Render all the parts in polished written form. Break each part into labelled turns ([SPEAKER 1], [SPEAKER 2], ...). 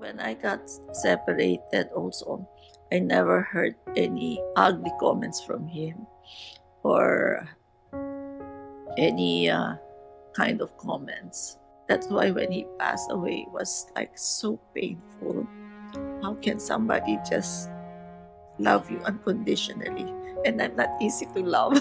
[SPEAKER 1] When I got separated also, I never heard any ugly comments from him or any kind of comments. That's why when he passed away, it was like so painful. How can somebody just love you unconditionally? And I'm not easy to love.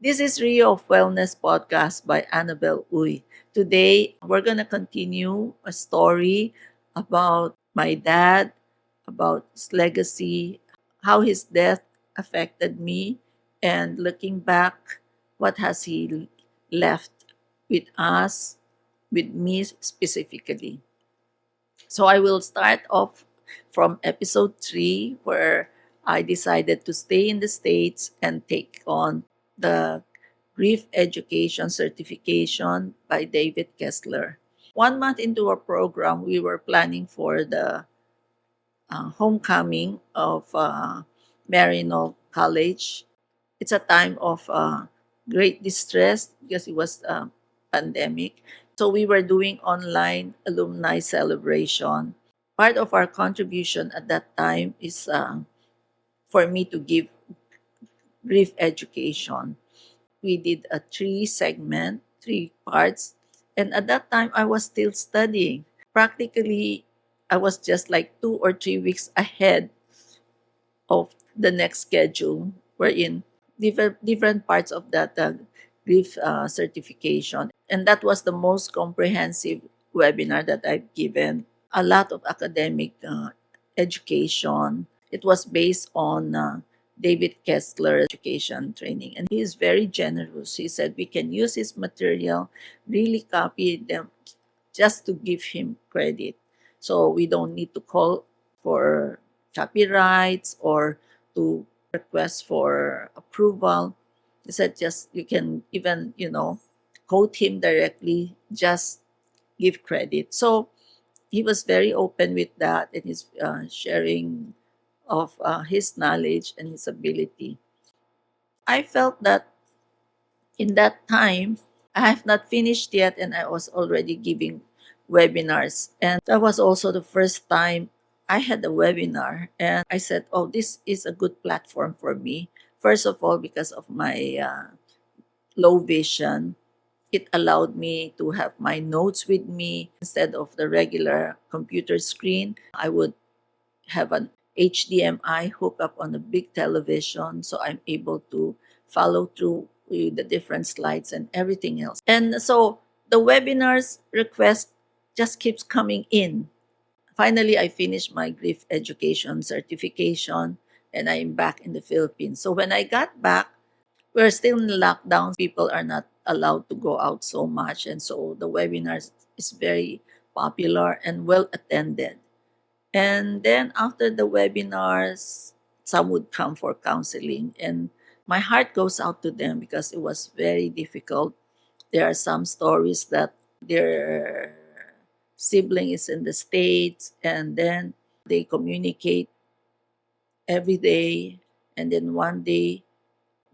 [SPEAKER 1] This is Rio of Wellness podcast by Annabel Uy. Today, we're going to continue a story about my dad, about his legacy, how his death affected me, and looking back, what has he left with us, with me specifically. So I will start off from episode 3, where I decided to stay in the States and take on the Grief Education Certification by David Kessler. 1 month into our program, we were planning for the homecoming of Marino College. It's a time of great distress because it was a pandemic. So we were doing online alumni celebration. Part of our contribution at that time is for me to give grief education. We did a 3 segment, 3 parts, and at that time I was still studying. Practically, I was just like 2 or 3 weeks ahead of the next schedule. Wherein different parts of that grief certification, and that was the most comprehensive webinar that I've given. A lot of academic education. It was based on David Kessler education training, and he is very generous. He said we can use his material, really copy them, just to give him credit. So we don't need to call for copyrights or to request for approval. He said just you can even, quote him directly, just give credit. So he was very open with that and his sharing of his knowledge and his ability. I felt that in that time, I have not finished yet and I was already giving webinars. And that was also the first time I had a webinar. And I said, oh, this is a good platform for me. First of all, because of my low vision, it allowed me to have my notes with me instead of the regular computer screen. I would have an HDMI hook up on a big television, so I'm able to follow through with the different slides and everything else. And so the webinars request just keeps coming in. Finally, I finished my grief education certification and I'm back in the Philippines. So when I got back, we're still in lockdown. People are not allowed to go out so much. And so the webinars is very popular and well attended. And then after the webinars, some would come for counseling. And my heart goes out to them because it was very difficult. There are some stories that their sibling is in the States and then they communicate every day. And then one day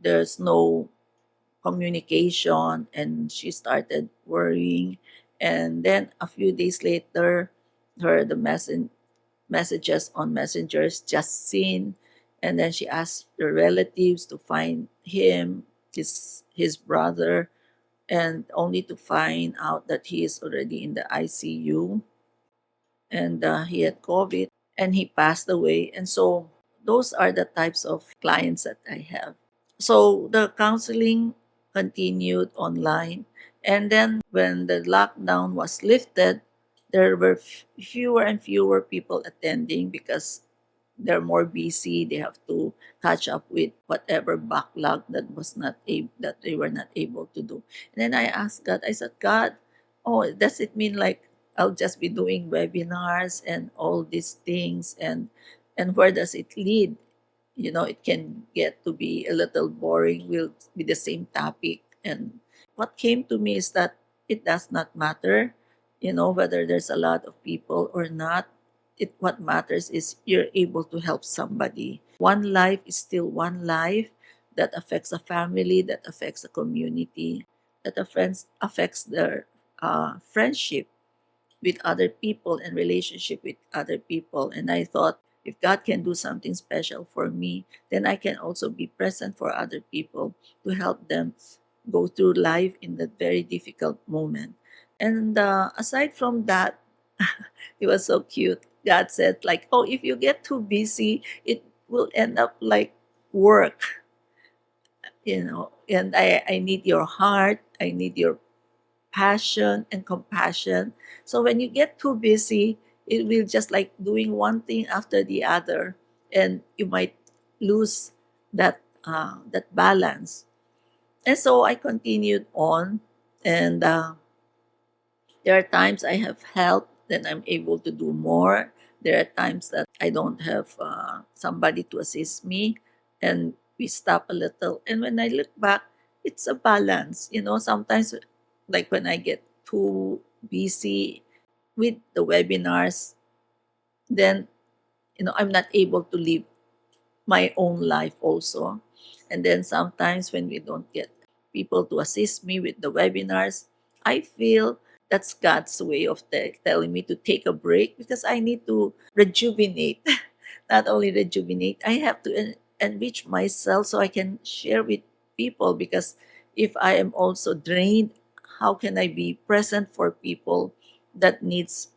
[SPEAKER 1] there's no communication and she started worrying. And then a few days later, the messages on messengers just seen, and then she asked the relatives to find him, his brother, and only to find out that he is already in the ICU and he had COVID and he passed away. And so those are the types of clients that I have. So the counseling continued online. And then when the lockdown was lifted, there were fewer and fewer people attending because they're more busy. They have to catch up with whatever backlog that they were not able to do. And then I asked God, I said, God, oh, does it mean like I'll just be doing webinars and all these things and where does it lead? It can get to be a little boring, will be the same topic. And what came to me is that it does not matter. whether there's a lot of people or not. What matters is you're able to help somebody. One life is still one life. That affects a family, that affects a community, affects their friendship with other people and relationship with other people. And I thought, if God can do something special for me, then I can also be present for other people to help them go through life in that very difficult moment. And aside from that, it was so cute. God said, like, oh, if you get too busy, it will end up like work, and I need your heart, I need your passion and compassion. So when you get too busy, it will just like doing one thing after the other, and you might lose that balance. And so I continued on, and there are times I have help, then I'm able to do more. There are times that I don't have somebody to assist me, and we stop a little. And when I look back, it's a balance. Sometimes, like when I get too busy with the webinars, then I'm not able to live my own life also. And then sometimes when we don't get people to assist me with the webinars, I feel that's God's way of telling me to take a break because I need to rejuvenate. Not only rejuvenate, I have to enrich myself so I can share with people, because if I am also drained, how can I be present for people that needs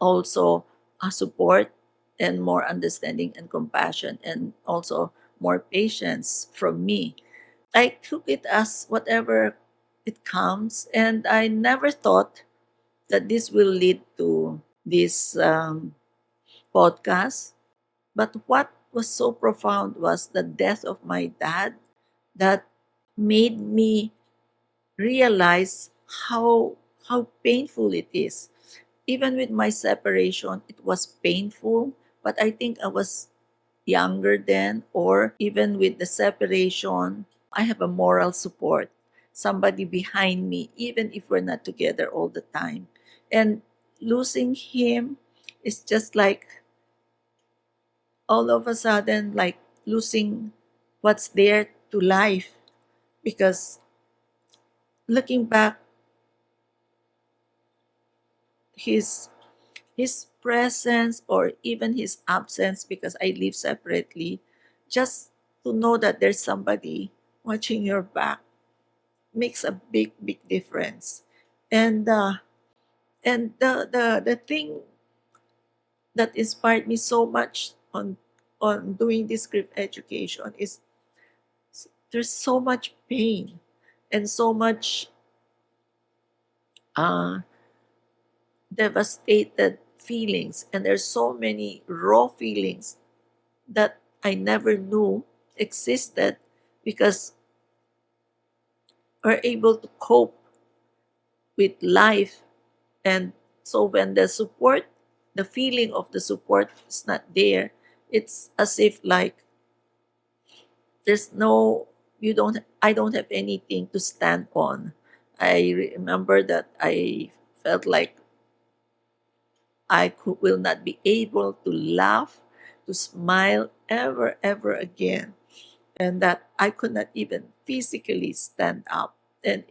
[SPEAKER 1] also support and more understanding and compassion, and also more patience from me. I took it as whatever it comes, and I never thought that this will lead to this podcast. But what was so profound was the death of my dad, that made me realize how painful it is. Even with my separation, it was painful, but I think I was younger then, or even with the separation, I have a moral support, somebody behind me, even if we're not together all the time. And losing him is just like all of a sudden, like losing what's there to life, because looking back, his his presence or even his absence, because I live separately, just to know that there's somebody watching your back makes a big, big difference. And the thing that inspired me so much on doing this grief education is there's so much pain and so much uh, devastated feelings, and there's so many raw feelings that I never knew existed, because we're able to cope with life. And so when the feeling of the support is not there, it's as if like there's no, I don't have anything to stand on. I remember that I felt like will not be able to laugh, to smile ever again, and that I could not even physically stand up. And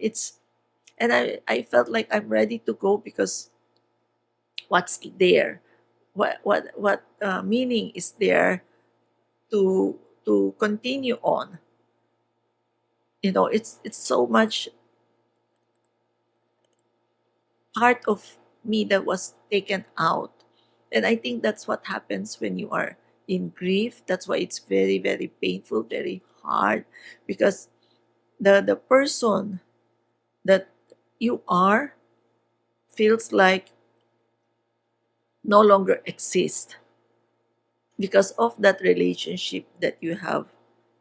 [SPEAKER 1] I felt like I'm ready to go, because what's there? What meaning is there to continue on? It's so much part of me that was taken out. And I think that's what happens when you are in grief. That's why it's very, very painful, very hard, because the person that you are feels like no longer exists because of that relationship that you have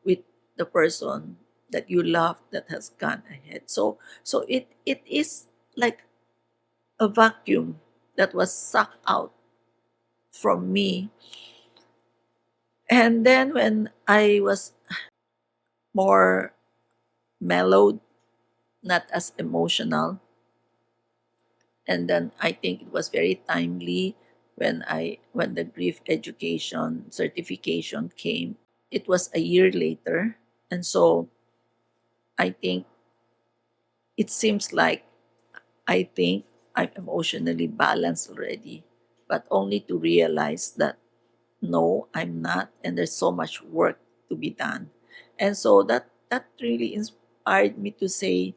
[SPEAKER 1] with the person that you love that has gone ahead. So it is like a vacuum that was sucked out from me. And then when I was more mellowed, not as emotional, And then I think it was very timely when the grief education certification came. It was a year later, and so I think it seems like I think I'm emotionally balanced already, but only to realize that no, I'm not, and there's so much work to be done. And so that really inspired me to say,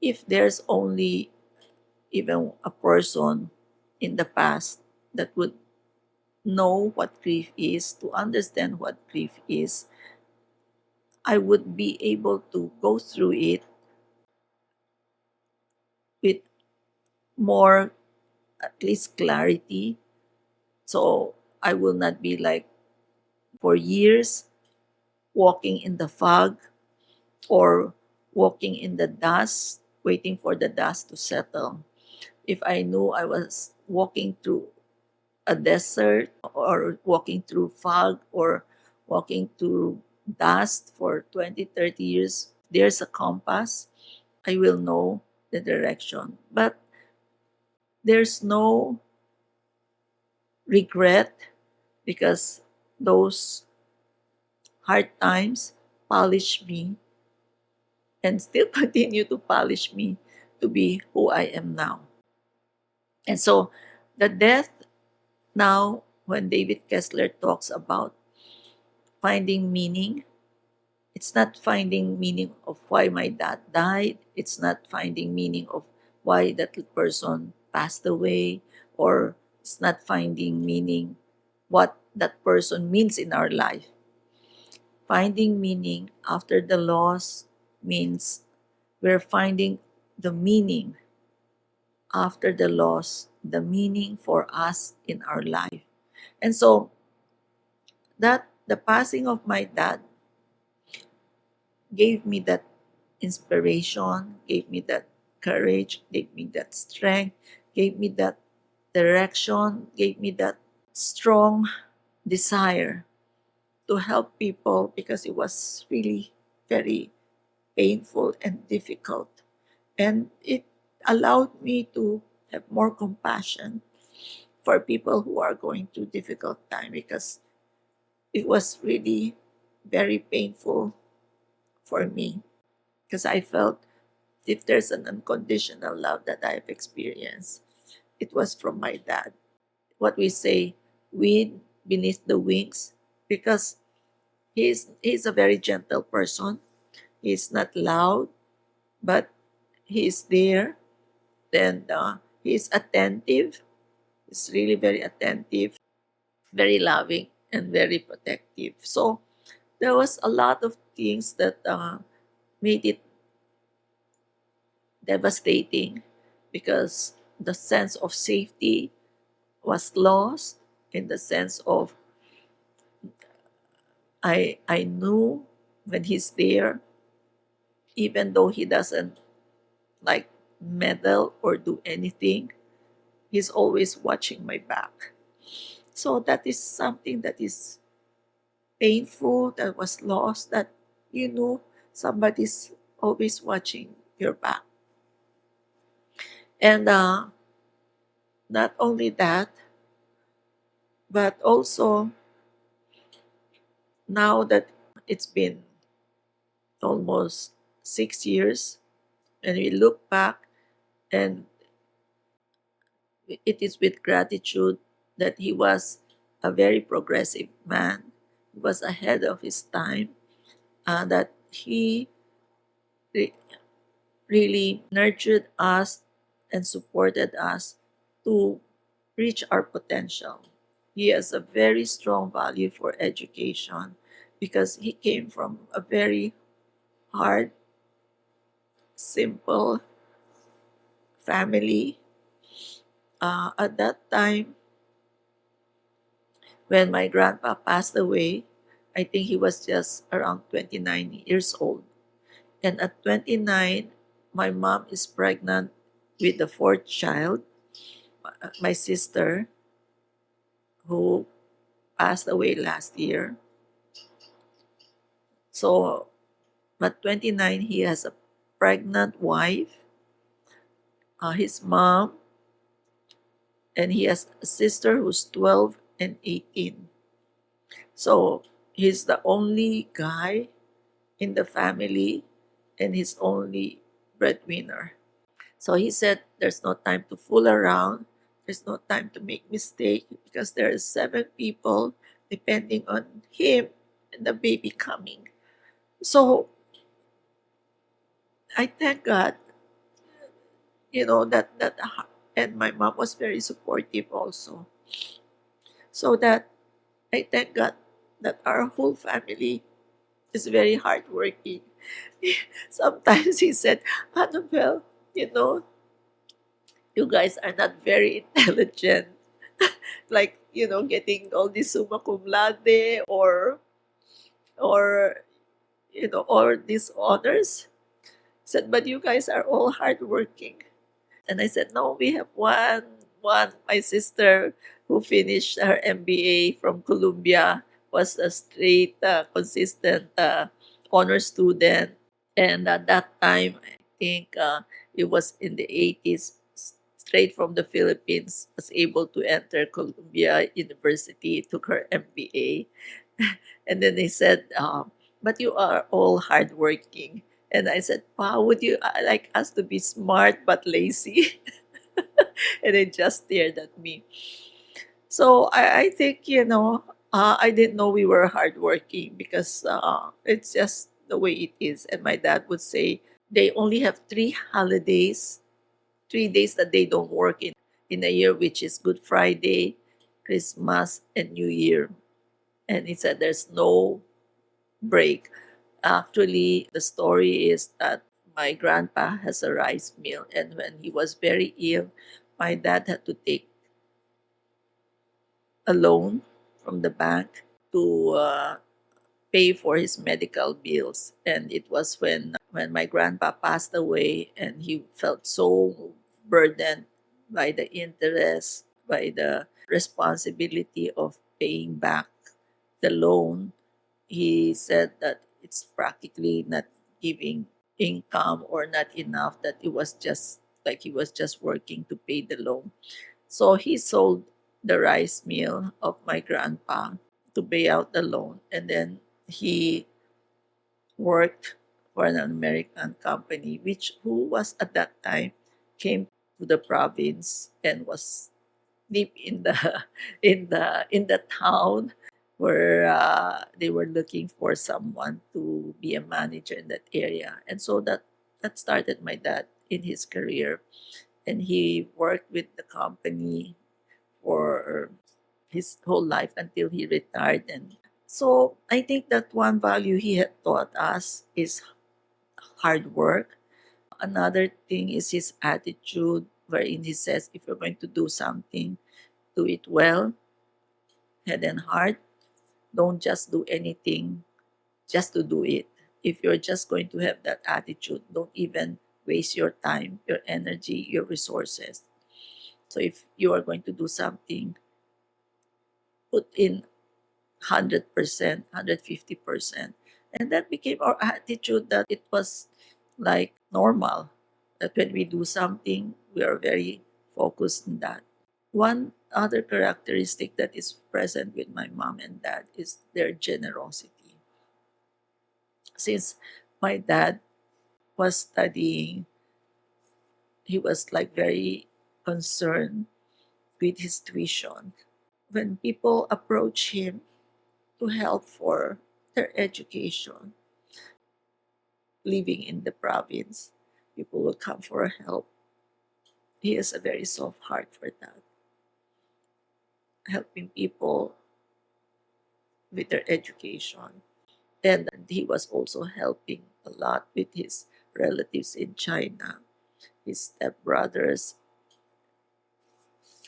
[SPEAKER 1] if there's only even a person in the past that would know what grief is, to understand what grief is, I would be able to go through it with more, at least, clarity. So I will not be like for years walking in the fog or walking in the dust, waiting for the dust to settle. If I knew I was walking through a desert or walking through fog or walking through dust for 20, 30 years, there's a compass, I will know the direction. But there's no regret because those hard times polish me and still continue to polish me to be who I am now. And so the death now, when David Kessler talks about finding meaning, it's not finding meaning of why my dad died. It's not finding meaning of why that person passed away, or it's not finding meaning what that person means in our life. Finding meaning after the loss means we're finding the meaning after the loss, the meaning for us in our life. And so that the passing of my dad gave me that inspiration, gave me that courage, gave me that strength, gave me that direction, gave me that strong desire to help people because it was really very painful and difficult. And it allowed me to have more compassion for people who are going through difficult time because it was really very painful for me because I felt if there's an unconditional love that I've experienced, it was from my dad. What we say, wind beneath the wings, because he's a very gentle person. He's not loud, but he's there. Then he's attentive. He's really very attentive, very loving, and very protective. So there was a lot of things that made it devastating because the sense of safety was lost in the sense of I knew when he's there, even though he doesn't like meddle or do anything, he's always watching my back. So that is something that is painful, that was lost, that you know somebody's always watching your back. And not only that, but also now that it's been almost 6 years, and we look back, and it is with gratitude that he was a very progressive man. He was ahead of his time, that he re- really nurtured us and supported us to reach our potential. He has a very strong value for education because he came from a very hard, simple family. At that time, when my grandpa passed away, I think he was just around 29 years old. And at 29, my mom is pregnant with the fourth child, my sister, who passed away last year. So at 29, he has a pregnant wife, his mom, and he has a sister who's 12 and 18. So he's the only guy in the family and he's only breadwinner. So he said there's no time to fool around. There's no time to make mistake because there are 7 people depending on him and the baby coming. So I thank God, that and my mom was very supportive also. So that I thank God that our whole family is very hardworking. Sometimes he said, Annabelle, you know, you guys are not very intelligent. Like, getting all these summa cum laude or or these honors. Said, but you guys are all hardworking. And I said, no, we have one. My sister who finished her MBA from Columbia was a straight, consistent honor student. And at that time, I think it was in the 80s, straight from the Philippines, was able to enter Columbia University, took her MBA. And then they said, but you are all hardworking. And I said, wow, would you like us to be smart but lazy? And they just stared at me. So I think, I didn't know we were hardworking because it's just the way it is. And my dad would say they only have 3 holidays, 3 days that they don't work in a year, which is Good Friday, Christmas, and New Year. And he said there's no break. Actually, the story is that my grandpa has a rice mill, and when he was very ill, my dad had to take a loan from the bank to pay for his medical bills. And it was when my grandpa passed away, and he felt so burdened by the interest, by the responsibility of paying back the loan. He said that it's practically not giving income or not enough, that it was just like he was just working to pay the loan. So he sold the rice mill of my grandpa to pay out the loan, and then he worked for an American company, which who was at that time came to the province and was deep in the in the town where they were looking for someone to be a manager in that area. And so that started my dad in his career, and he worked with the company for his whole life until he retired. And so I think that one value he had taught us is hard work. Another thing is his attitude, wherein he says if you're going to do something, do it well, head and heart. Don't just do anything just to do it. If you're just going to have that attitude, don't even waste your time, your energy, your resources. So if you are going to do something, put in 100%, 150%. And that became our attitude, that it was like normal. That when we do something, we are very focused on that. One other characteristic that is present with my mom and dad is their generosity. Since my dad was studying, he was like very concerned with his tuition. When people approach him to help for their education, living in the province, people will come for help. He has a very soft heart for that, helping people with their education. And he was also helping a lot with his relatives in China, his stepbrothers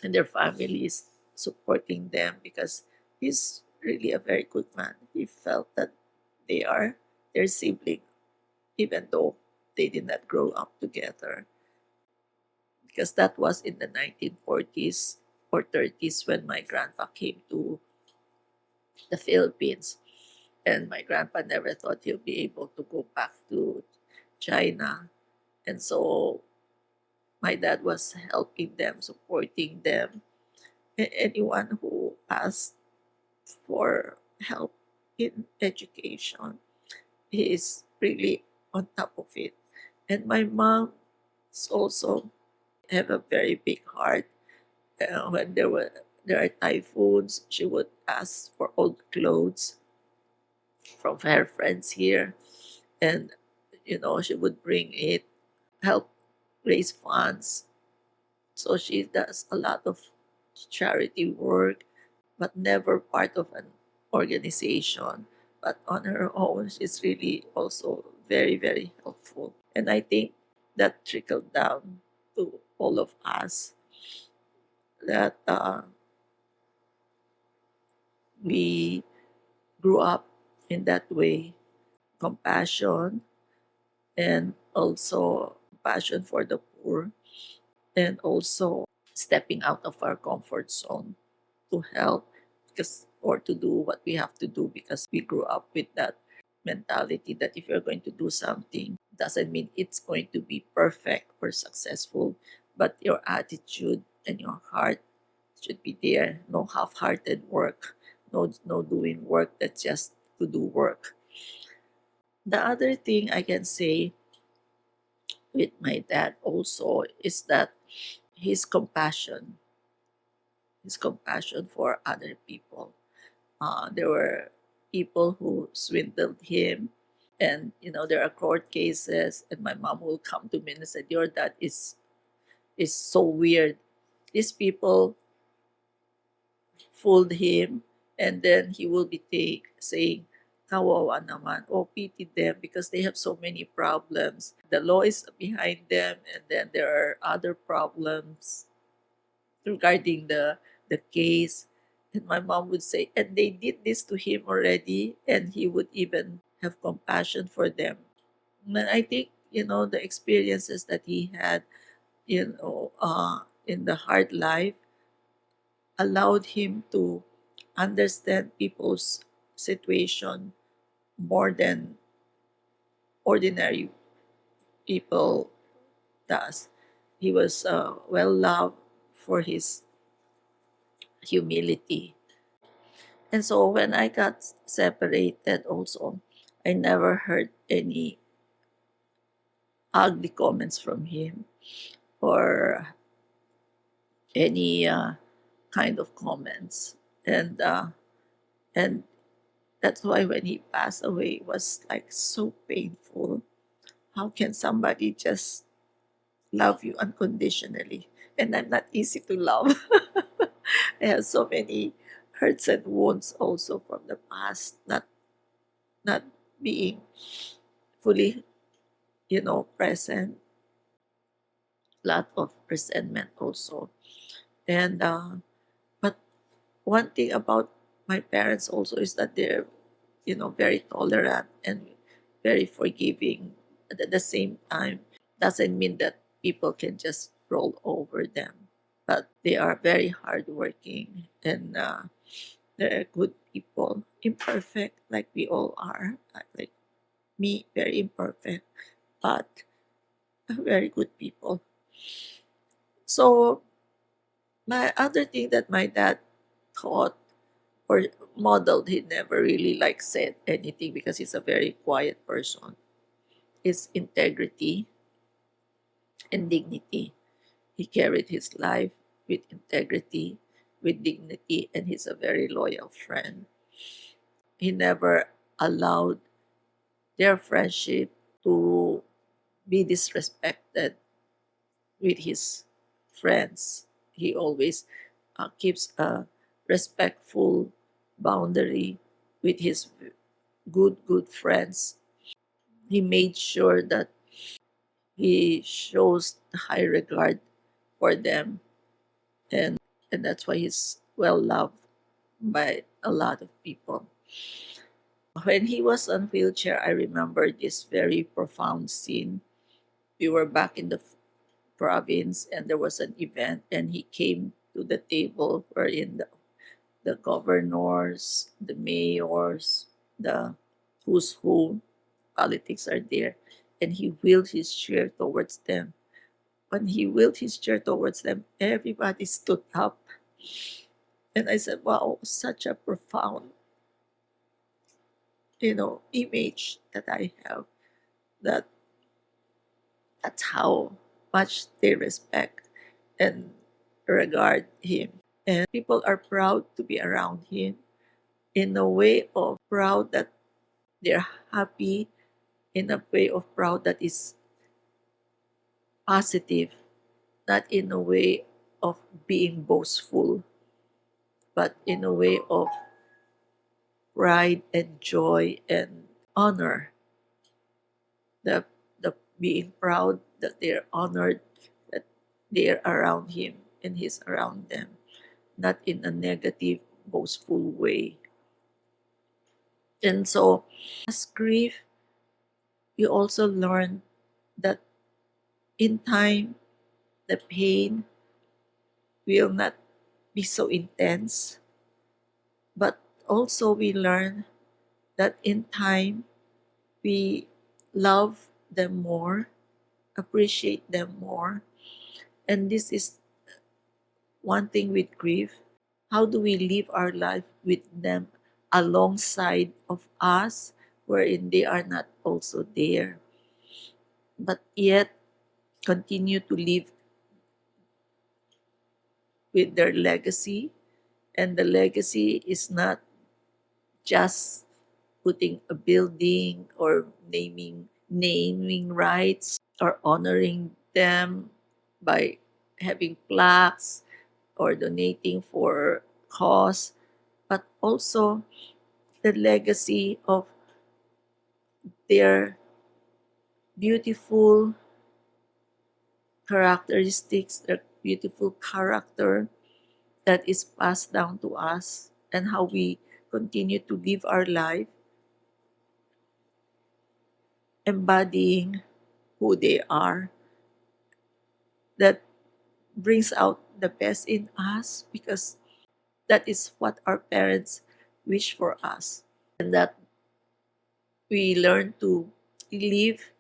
[SPEAKER 1] and their families, supporting them because he's really a very good man. He felt that they are their sibling, even though they did not grow up together. Because that was in the 1940s or 30s when my grandpa came to the Philippines. And my grandpa never thought he'll be able to go back to China. And so My dad was helping them, supporting them. Anyone who asked for help in education, he is really on top of it. And my mom is also have a very big heart. When there are typhoons, she would ask for old clothes from her friends here, and she would bring it, help raise funds. So she does a lot of charity work, but never part of an organization. But on her own, she's really also very, very helpful. And I think that trickled down to all of us, that we grew up in that way, compassion, and also passion for the poor, and also stepping out of our comfort zone to help, because or to do what we have to do, because we grew up with that mentality that if you're going to do something, doesn't mean it's going to be perfect or successful, but your attitude and your heart should be there. No half-hearted work, no doing work that's just to do work. The other thing I can say with my dad also is that his compassion, his compassion for other people. There were people who swindled him, and there are court cases, and my mom will come to me and said, "Your dad is so weird. These people fooled him, and then he will be saying, 'Kawawa naman, oh, pity them because they have so many problems. The law is behind them, and then there are other problems regarding the case.'" And my mom would say, "And they did this to him already, and he would even have compassion for them." And I think the experiences that he had, in the hard life, allowed him to understand people's situation more than ordinary people does. He was well loved for his humility. And so when I got separated also, I never heard any ugly comments from him, or any kind of comments. And that's why when he passed away, it was like so painful. How can somebody just love you unconditionally? And I'm not easy to love. I have so many hurts and wounds also from the past, not being fully, present. Lot of resentment also. And but one thing about my parents also is that they're, very tolerant and very forgiving. At the same time, doesn't mean that people can just roll over them. But they are very hardworking, and they're good people, imperfect like we all are, like me, very imperfect, but very good people. So my other thing that my dad taught or modeled, he never really like said anything because he's a very quiet person, is integrity and dignity. He carried his life with integrity, with dignity, and he's a very loyal friend. He never allowed their friendship to be disrespected with his friends. He always keeps a respectful boundary with his good friends. He made sure that he shows high regard for them, and that's why he's well loved by a lot of people. When he was on wheelchair, I remember this very profound scene. We were back in the province, and there was an event, and he came to the table wherein the governors, the mayors, the who's who politics are there, and he wheeled his chair towards them. when he wheeled his chair towards them, everybody stood up. And I said, wow, such a profound, image that I have, that that's how much they respect and regard him. And people are proud to be around him, in a way of proud that they're happy, in a way of proud that is positive, not in a way of being boastful, but in a way of pride and joy and honor. The, the being proud that they're honored, that they're around him and he's around them, not in a negative, boastful way. And so, as grief, you also learn that in time, the pain will not be so intense, but also we learn that in time, we love them more, appreciate them more. And this is one thing with grief. How do we live our life with them alongside of us, wherein they are not also there, but yet continue to live with their legacy? And the legacy is not just putting a building or naming rights or honoring them by having plaques or donating for cause, but also the legacy of their beautiful characteristics, their beautiful character that is passed down to us, and how we continue to live our life embodying who they are, that brings out the best in us, because that is what our parents wish for us, and that we learn to leave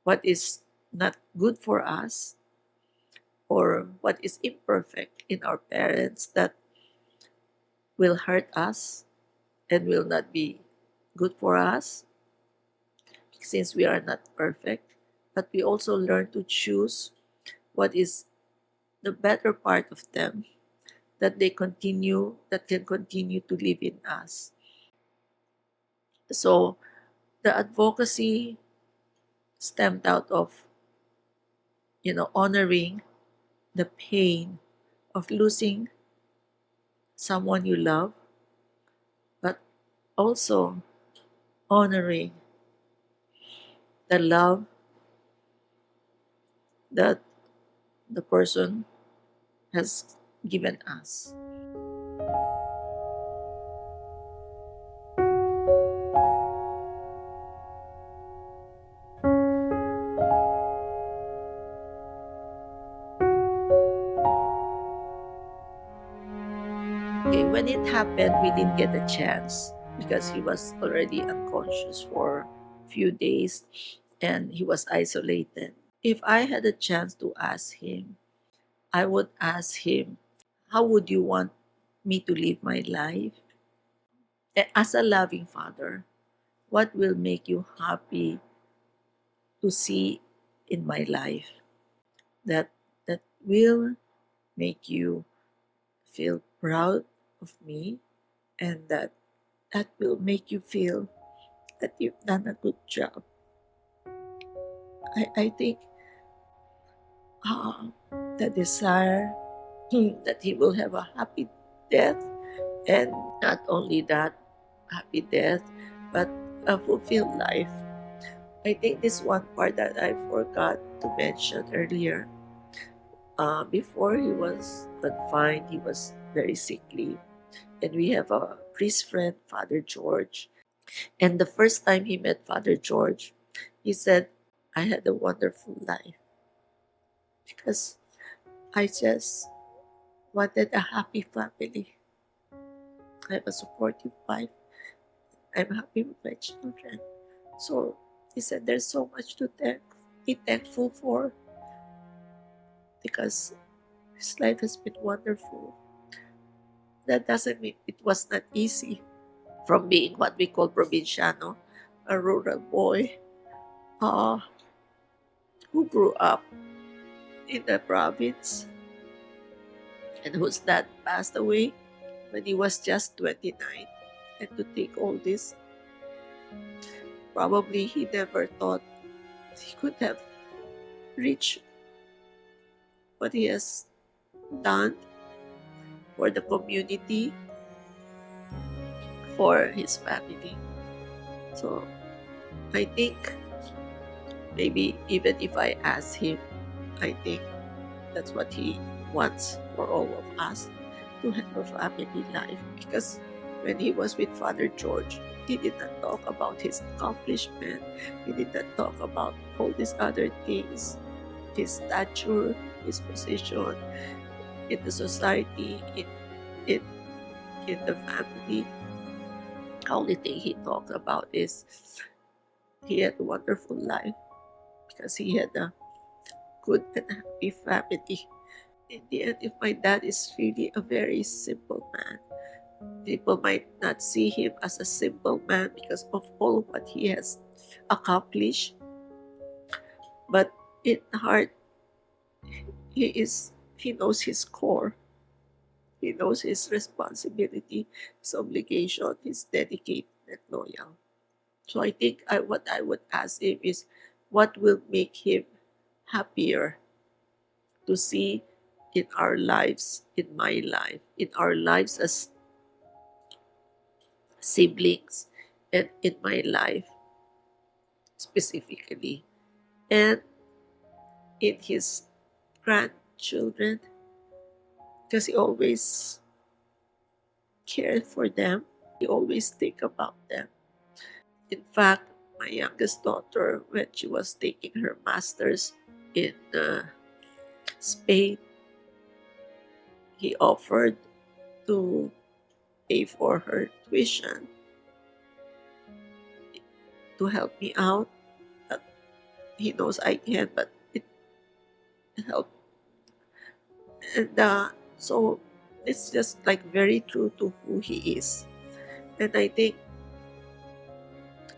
[SPEAKER 1] what is not good for us or what is imperfect in our parents that will hurt us and will not be good for us, since we are not perfect. But we also learn to choose what is the better part of them, that can continue to live in us. So the advocacy stemmed out of honoring the pain of losing someone you love, but also honoring the love that the person has given us. Okay, when it happened, we didn't get a chance because he was already unconscious for a few days and he was isolated. If I had a chance to ask him, I would ask him, how would you want me to live my life? As a loving father, what will make you happy to see in my life? That will make you feel proud of me, and that will make you feel that you've done a good job. I think uh, the desire that he will have a happy death, and not only that, happy death, but a fulfilled life. I think this one part that I forgot to mention earlier. Before he was confined, he was very sickly, and we have a priest friend, Father George. And the first time he met Father George, he said, I had a wonderful life because I just wanted a happy family. I have a supportive wife. I'm happy with my children. So he said, there's so much to be thankful for. because his life has been wonderful. That doesn't mean it was not easy. From being what we call provinciano, a rural boy uh, who grew up in the province and whose dad passed away when he was just 29. And to take all this, probably he never thought he could have reached what he has done for the community, for his family. So I think maybe even if I ask him, I think that's what he wants for all of us, to have a family life. Because when he was with Father George, he did not talk about his accomplishment. He did not talk about all these other things, his stature, his position in the society, in, in the family. The only thing he talked about is he had a wonderful life because he had a good and happy family. In the end, if my dad is really a very simple man, people might not see him as a simple man because of all what he has accomplished. But in heart, he knows his core. He knows his responsibility, his obligation, he's dedicated and loyal. So I think what I would ask him is what will make him happier to see in our lives, in my life, in our lives as siblings, and in my life specifically, and in his grandchildren, because he always cared for them. He always think about them. In fact, my youngest daughter, when she was taking her master's in Spain, he offered to pay for her tuition to help me out. But he knows I can, but it helped. And so it's just like very true to who he is. And I think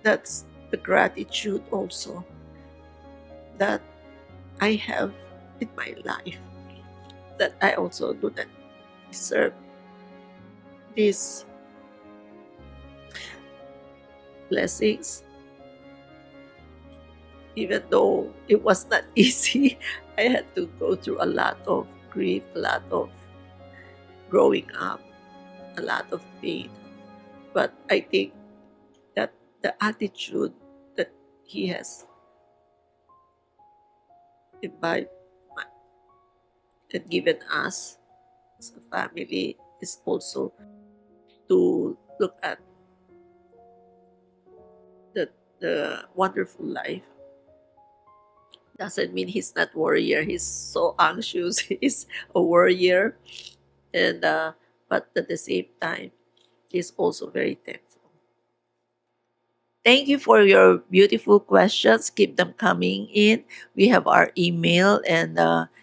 [SPEAKER 1] that's the gratitude also that I have in my life, that I also do not deserve these blessings, even though it was not easy. I had to go through a lot of grief, a lot of growing up, a lot of pain. But I think that the attitude that he has imbibed and given us as a family is also to look at the wonderful life. Doesn't mean he's not warrior. He's so anxious. He's a warrior, and but at the same time, he's also very thankful. Thank you for your beautiful questions. Keep them coming in. We have our email, and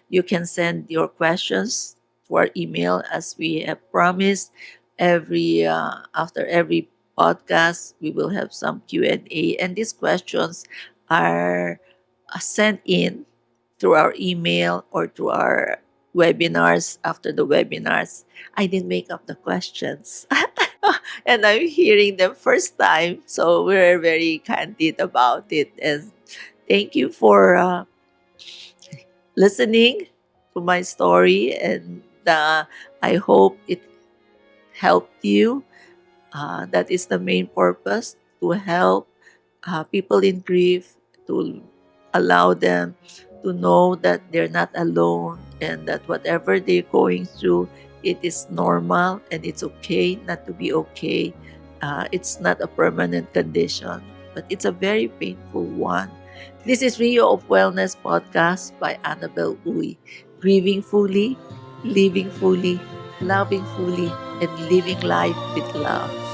[SPEAKER 1] you can send your questions to our email as we have promised. Every after every podcast, we will have some Q&A, and these questions are sent in through our email or through our webinars. After the webinars, I didn't make up the questions. And I'm hearing them first time. So we're very candid about it. And thank you for listening to my story. And I hope it helped you. That is the main purpose, to help people in grief, to allow them to know that they're not alone and that whatever they're going through, it is normal and it's okay not to be okay. It's not a permanent condition, but it's a very painful one. This is Rio of Wellness podcast by Annabel Uy. Grieving fully, living fully, loving fully, and living life with love.